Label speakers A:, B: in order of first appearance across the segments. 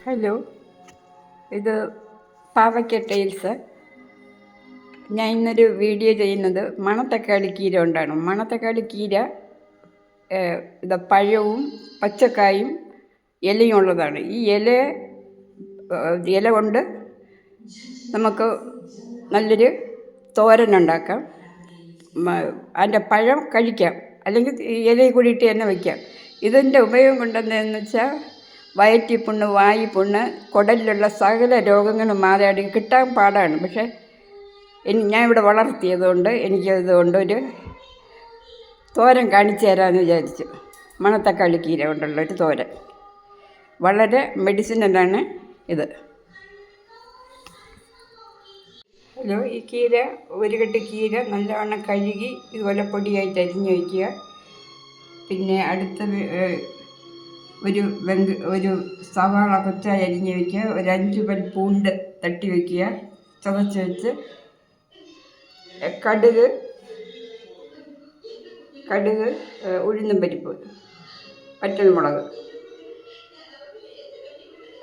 A: Hello, ഇത് പാവയ്ക്ക tiles. ഞാൻ ഇന്നൊരു വീഡിയോ ചെയ്യുന്നത് മണത്തക്കാളി കീര കൊണ്ടാണ്. മണത്തക്കാളി കീര ഇത് പഴവും പച്ചക്കായും ഇലയും ഉള്ളതാണ്. ഈ ഇല കൊണ്ട് നമുക്ക് നല്ലൊരു തോരനുണ്ടാക്കാം. അതിൻ്റെ പഴം കഴിക്കാം, അല്ലെങ്കിൽ ഇലയിൽ കൂടിയിട്ട് തന്നെ വയ്ക്കാം. ഇതിൻ്റെ ഉപയോഗം കൊണ്ടെന്താണെന്ന് വെച്ചാൽ വയറ്റിപ്പുണ്ണ്, വായുപുണ്ണ്, കുടലിലുള്ള സകല രോഗങ്ങളും മാറാടി കിട്ടാൻ പാടാണ്. പക്ഷേ ഞാൻ ഇവിടെ വളർത്തിയതുകൊണ്ട് എനിക്കതുകൊണ്ടൊരു തോരൻ കാണിച്ചു തരാമെന്ന് വിചാരിച്ചു. മണത്തക്കാളി കീര കൊണ്ടുള്ളൊരു തോരൻ വളരെ മെഡിസിനലാണ് ഇത്. ഹലോ, ഈ കീര ഒരു കെട്ട് കീര നല്ലവണ്ണം കഴുകി ഇതുപോലെ പൊടിയായിട്ട് അരിഞ്ഞ് വയ്ക്കുക. പിന്നെ അടുത്തത് ഒരു സവാള കൊച്ചായി അരിഞ്ഞ് വയ്ക്കുക. ഒരു 5 പൽ പൂണ്ട് തട്ടി വയ്ക്കുക, ചതച്ച് വെച്ച്. കടുക്, ഉഴുന്നും പരിപ്പ്, വറ്റൽമുളക്,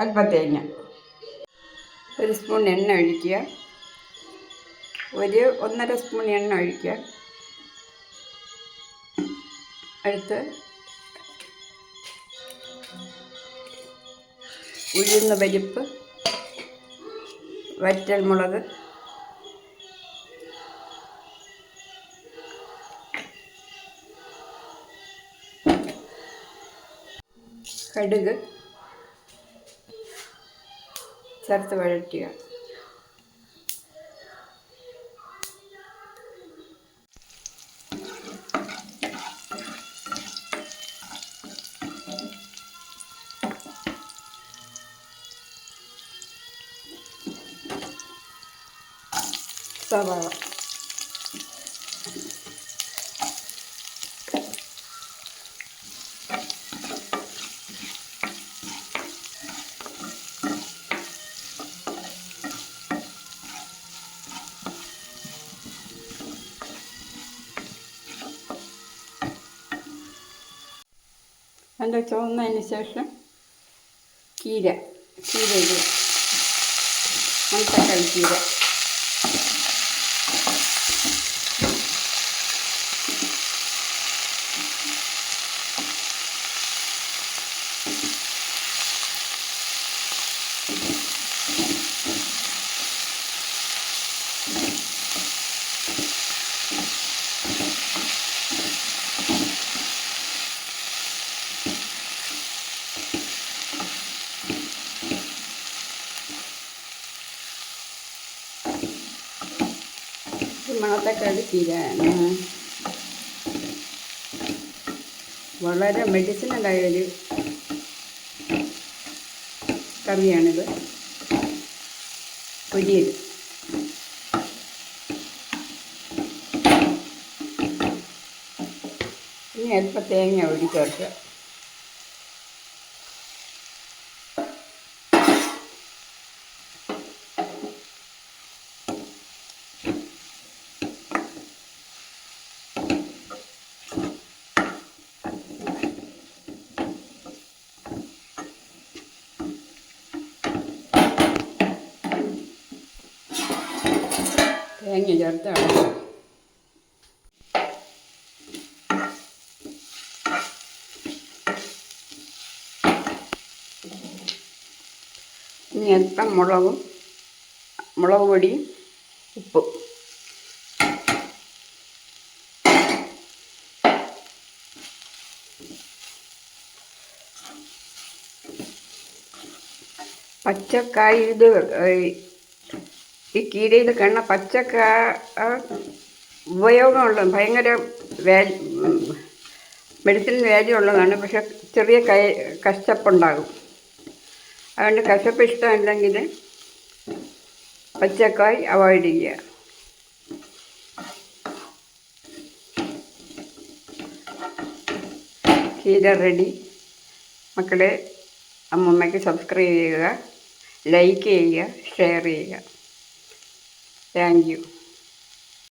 A: അല്പം തേങ്ങ, 1 സ്പൂൺ എണ്ണ ഒഴിക്കുക. 1.5 സ്പൂൺ എണ്ണ ഒഴിക്കുക. അടുത്ത് ഉഴുന്ന് പരിപ്പ്, വറ്റൽമുളക്, കടുക് ചേർത്ത് വഴറ്റുക. സവാള, അതിൻ്റെ ചുവന്നതിന് ശേഷം കീര ഇടുക. മണത്തക്കാളി കീര മണത്തക്കാളി കീര വളരെ മെഡിസിനലായൊരു കറിയാണിത്. പൊരിയൽ ഇനി അല്പം തേങ്ങ ചേർക്കുക. തേങ്ങ ചേർത്ത് അടക്കുക. ഇനി അല്പം മുളക് പൊടിയും ഉപ്പും. പച്ചക്കായ ഈ കീരയിൽ കാണുന്ന ഉപയോഗമുള്ള ഭയങ്കര മെഡിസിൻ വാല്യൂ ഉള്ളതാണ്. പക്ഷെ ചെറിയ കശപ്പുണ്ടാകും. അതുകൊണ്ട് കശപ്പ് ഇഷ്ടമല്ലെങ്കിൽ പച്ചക്കായ് അവോയ്ഡ് ചെയ്യുക. കീര റെഡി. മക്കളെ, അമ്മമ്മയ്ക്ക് സബ്സ്ക്രൈബ് ചെയ്യുക, ലൈക്ക് ചെയ്യുക, ഷെയർ ചെയ്യുക. Thank you.